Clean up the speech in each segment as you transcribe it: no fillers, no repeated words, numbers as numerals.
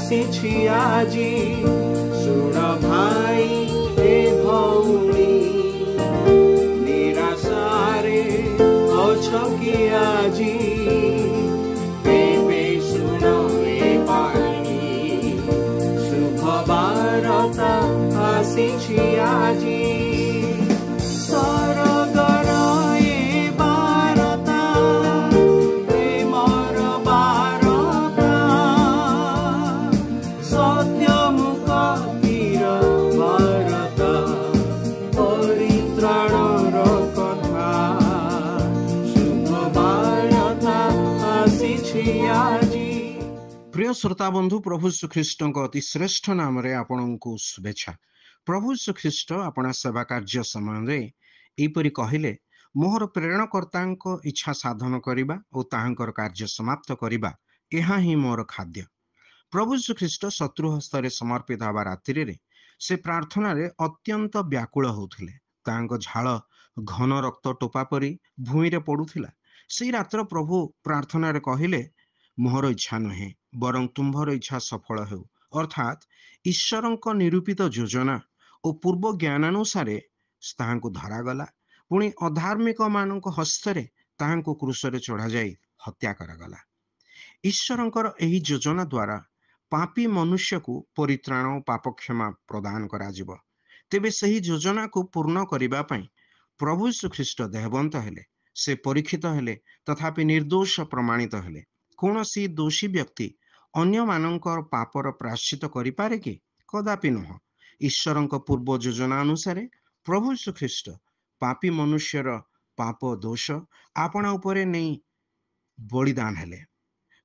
ଆସିଛି ଆଜି। ଶୁଣ ଭାଇ ଏ ଭଉଣୀ, ନିରାଶାରେ ଅଛ କି ଆଜି? ଏବେ ଶୁଣ ଏ ପାଣି, ଶୁଭ ବାର୍ତ୍ତା ଆସିଛି ଆଜି। प्रिय श्रोता बंधु, प्रभु श्रीख्रीष्ट अति श्रेष्ठ नाम आपको शुभेच्छा। प्रभु श्रीख्रीष्ट अपना सेवा कार्य समय एपरी कहले, मोहर प्रेरणकर्ता इच्छा साधन करने और ताहंकर कार्य समाप्त करने, यह ही मोर खाद्य। प्रभु श्रीख्रीष्ट शत्रु हस्त समर्पित हवा रात्रि से प्रार्थना रे अत्यंत व्याकुल होउथिले। तांको झाल घन रक्त टोपा परी भूमि रे पड़ुथिला। से रात्र प्रभु प्रार्थना रे कहले, मोहर इच्छा नुहे बरं तुम्भर इच्छा सफल हो। अर्थात ईश्वर निरूपित योजना और पूर्व ज्ञानानुसार ताहांको धरागला। पुणी अधार्मिक मान हस्तरे ताहांको क्रूसरे चढ़ा जाई हत्या करागला। ईश्वरंकर एही योजना द्वारा पापी मनुष्य को परित्राण और पाप क्षमा प्रदान करा जिवो। तेबे सही योजना को पूर्ण करिबा पई प्रभु श्रीख्रीष्ट देहवंत हेले, से परीक्षित हेले, तथापि निर्दोष प्रमाणित हेले। कौनसी दोषी व्यक्ति अन्य मानकर पापर प्राश्चित करि पारे कि? कदापि नुह। ईश्वरंक पूर्व योजना अनुसार प्रभु श्रीख्रीष्ट पापी मनुष्यर पाप दोष आपना उपरे नहीं बलिदान हेले।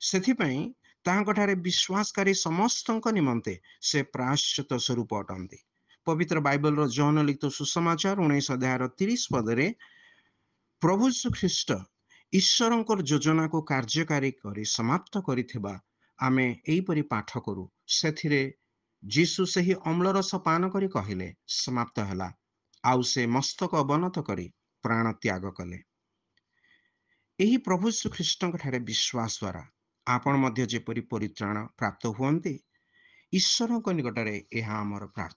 सेथिपई ताहांकठारे विश्वासकारी समस्तंक निमंते से प्राश्चित स्वरूप अटंती। पवित्र बाइबल रो जॉन लिखित सुसमाचार 19 अध्याय 30 पदरे प्रभु श्रीख्रीष्ट ईश्वरंकर योजना को कार्यकारी करी समाप्त करिथिबा आमे एहीपरि पाठ करू। सेथिरे जीसु सही अम्ल रस पान करी कहिले, समाप्त हला। आउ से मस्तक अवनत करी प्राण त्याग कले। एही प्रभु श्रीख्रीष्टंक ठारे विश्वास द्वारा आपण मध्य जेपरि परित्राण प्राप्त हुअन्ते, ईश्वरंक निकटरे एहा हमर प्रार्थना।